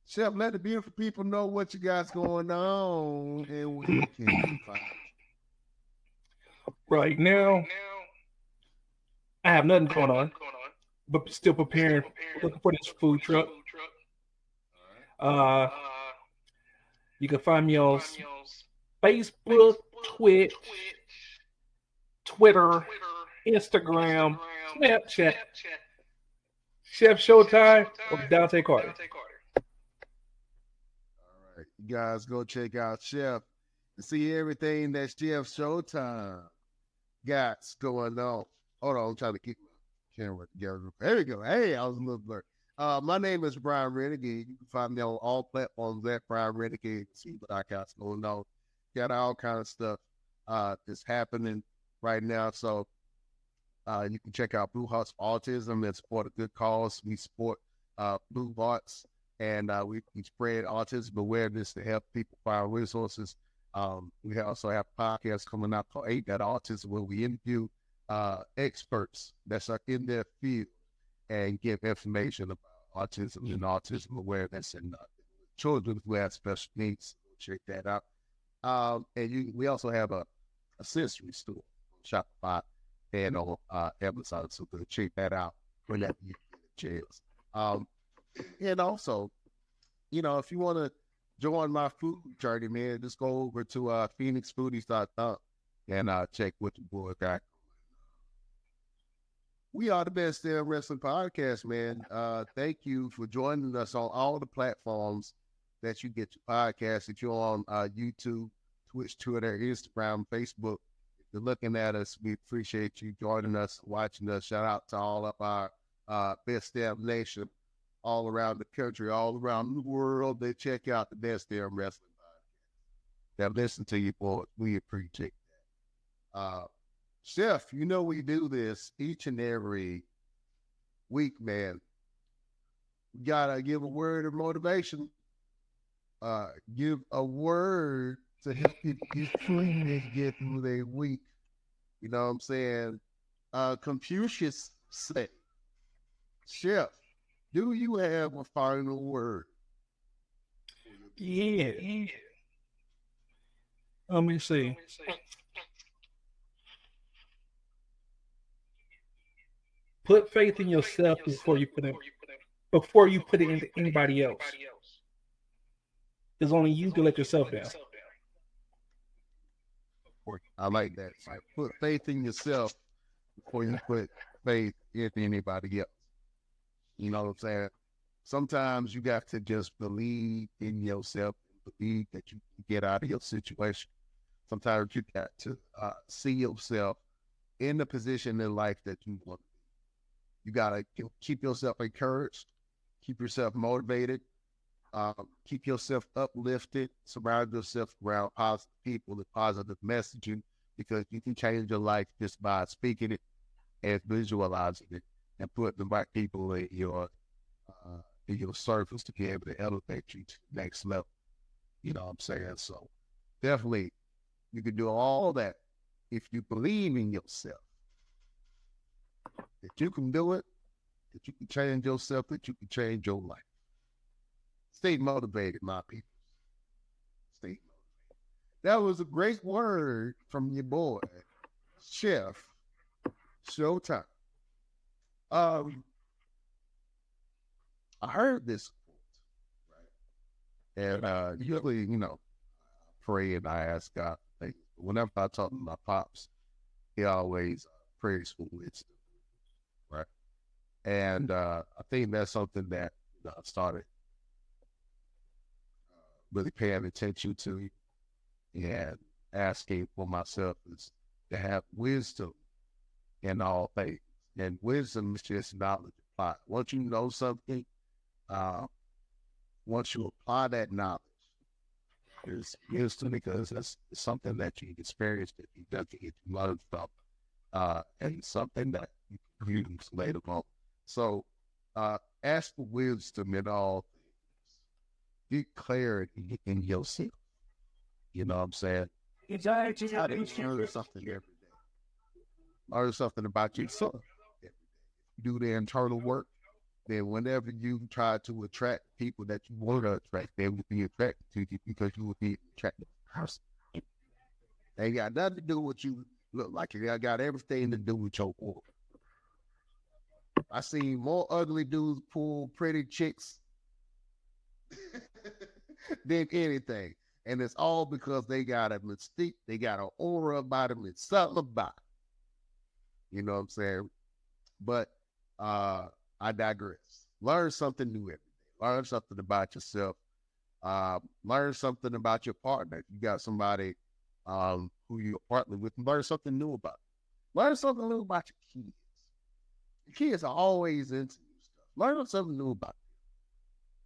Chef, let the beautiful people know what you guys going on and where you can find you. Right now, I have nothing going on, but still preparing, looking for this food truck. You can find me on Facebook, Twitch, Twitter, Instagram, Snapchat, Chef Showtime, or Dante Carter. All right, you guys go check out Chef and see everything that Chef Showtime got going on. Hold on, I'm trying to keep my camera together. There we go. Hey, I was a little blurry. My name is Brian Renegade. You can find me on all platforms at Brian Renegade. See what I got going on. Got all kind of stuff that's happening right now. So you can check out Blue Hearts Autism and support a good cause. We support Blue Hearts, and we spread autism awareness to help people find resources. We also have podcasts coming out called Ain't That Autism, where we interview experts that's in their field and give information about autism and autism awareness and children who have special needs. Check that out. And we also have a sensory store on Shopify and on Amazon, so go check that out whenever you get a chance. And also, if you want to join my food journey, man, just go over to phoenixfoodies.com and check what the boy got. We are the Best Damn Wrestling Podcast, man. Thank you for joining us on all the platforms that you get your podcast. If you're on YouTube, Twitch, Twitter, Instagram, Facebook, if you're looking at us, we appreciate you joining us, watching us. Shout out to all of our Best Damn Nation all around the country, all around the world. They check out the Best Damn Wrestling Podcast. Now, listen to you, boys. We appreciate that. Chef, we do this each and every week, man. We gotta give a word of motivation. Give a word to help people get through and get through their week. You know what I'm saying? Confucius said, Chef, do you have a final word? Yeah. Let me see. Put faith in yourself before you put it into anybody else. There's only you to let yourself down. I like that. So put faith in yourself before you put faith into anybody else. You know what I'm saying? Sometimes you got to just believe in yourself, believe that you can get out of your situation. Sometimes you got to see yourself in the position in life that you want to be. You got to keep yourself encouraged, keep yourself motivated, keep yourself uplifted, surround yourself around positive people and positive messaging, because you can change your life just by speaking it and visualizing it and putting the right people in your service to be able to elevate you to the next level. You know what I'm saying? So definitely you can do all that if you believe in yourself. That you can do it, that you can change yourself, that you can change your life. Stay motivated, my people. Stay motivated. That was a great word from your boy, Chef Showtime. I heard this quote, right? And usually, pray and I ask God. Whenever I talk to my pops, he always prays for wisdom. Right. And I think that's something that I started really paying attention to and asking for myself is to have wisdom in all things. And wisdom is just knowledge applied. Once you know something, once you apply that knowledge, it's wisdom because that's something that you experienced, that you got to get to learn from, and something that you can use later on. So, ask for wisdom in all things. Get clarity in yourself. You know what I'm saying? Learn something every day. Learn something about yourself every day. Do the internal work. Then whenever you try to attract people that you want to attract, they will be attracted to you because you will be an attractive person. They got nothing to do with what you look like. They got everything to do with your aura. I seen more ugly dudes pull pretty chicks than anything. And it's all because they got a mystique, they got an aura about them, it's something about it. You know what I'm saying? But I digress. Learn something new every day. Learn something about yourself. Learn something about your partner. If you got somebody who you're partnered with, learn something new about them. Learn something new about your kids. Your kids are always into new stuff. Learn something new about them.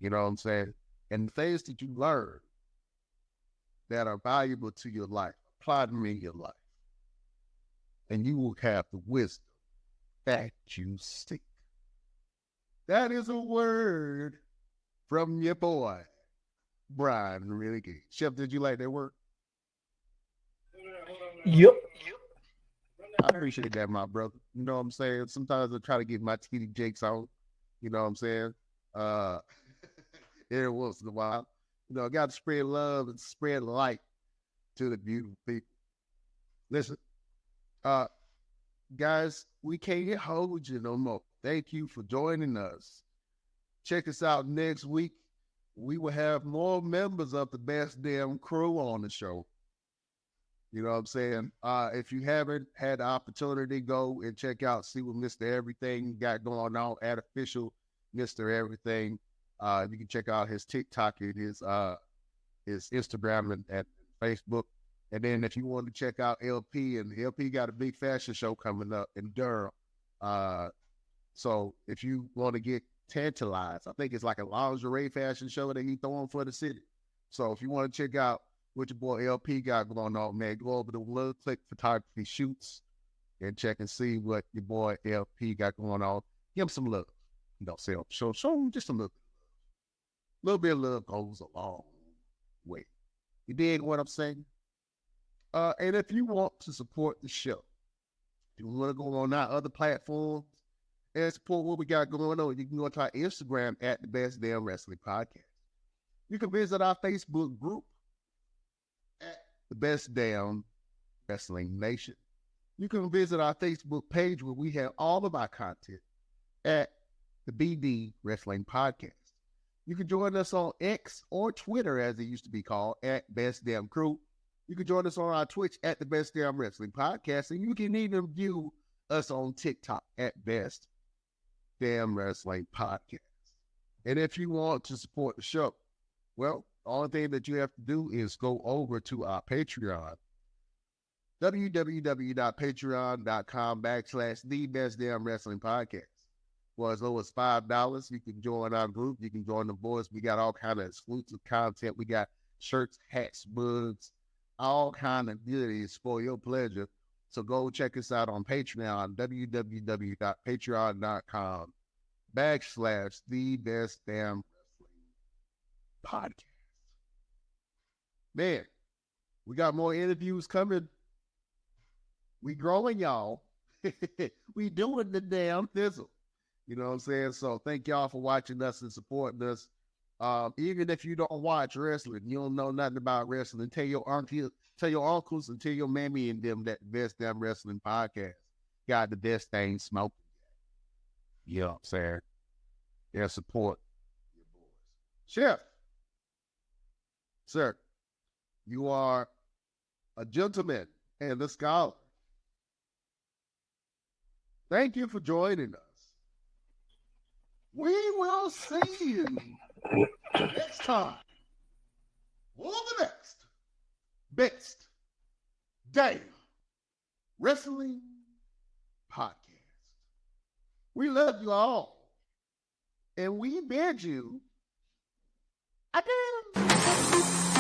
You know what I'm saying? And the things that you learn that are valuable to your life, apply them in your life. And you will have the wisdom that you seek. That is a word from your boy, Brian Renegade. Chef, did you like that word? Yep. I appreciate that, my brother. You know what I'm saying? Sometimes I try to get my TD Jakes on. You know what I'm saying? Every once in a while. You know, I got to spread love and spread light to the beautiful people. Listen, guys, we can't hold you no more. Thank you for joining us. Check us out next week. We will have more members of the Best Damn Crew on the show. You know what I'm saying? If you haven't had the opportunity, go and check out, see what Mr. Everything got going on at official Mr. Everything. You can check out his TikTok and his Instagram and Facebook. And then if you want to check out LP, and LP got a big fashion show coming up in Durham. So if you want to get tantalized, I think it's like a lingerie fashion show that he's throwing for the city. So if you want to check out what your boy LP got going on, man, go over to Little Click Photography Shoots and check and see what your boy LP got going on. Give him some love. You know, show him just a little bit. A little bit of love goes a long way. You dig what I'm saying? And if you want to support the show, if you want to go on our other platforms and support what we got going on, you can go to our Instagram at the Best Damn Wrestling Podcast. You can visit our Facebook group at the Best Damn Wrestling Nation. You can visit our Facebook page where we have all of our content at the BD Wrestling Podcast. You can join us on X or Twitter, as it used to be called, at Best Damn Crew. You can join us on our Twitch at the Best Damn Wrestling Podcast, and you can even view us on TikTok at Best Damn Wrestling Podcast. And if you want to support the show, well, the only thing that you have to do is go over to our Patreon, www.patreon.com/the Best Damn Wrestling Podcast. For as low as $5, you can join our group. You can join the boys. We got all kind of exclusive content. We got shirts, hats, mugs, all kind of goodies for your pleasure. So go check us out on Patreon, www.patreon.com/the Best Damn Wrestling Podcast. Man, we got more interviews coming. We growing, y'all. We doing the damn thizzle. You know what I'm saying? So thank y'all for watching us and supporting us. Even if you don't watch wrestling, you don't know nothing about wrestling, tell your uncles and tell your mammy and them that the Best Damn Wrestling Podcast got the best thing smoking. You know what I'm saying? Their support your boys. Chef, sir, you are a gentleman and a scholar. Thank you for joining us. We will see you next time for the next Best Damn Wrestling Podcast. We love you all. And we bid you. I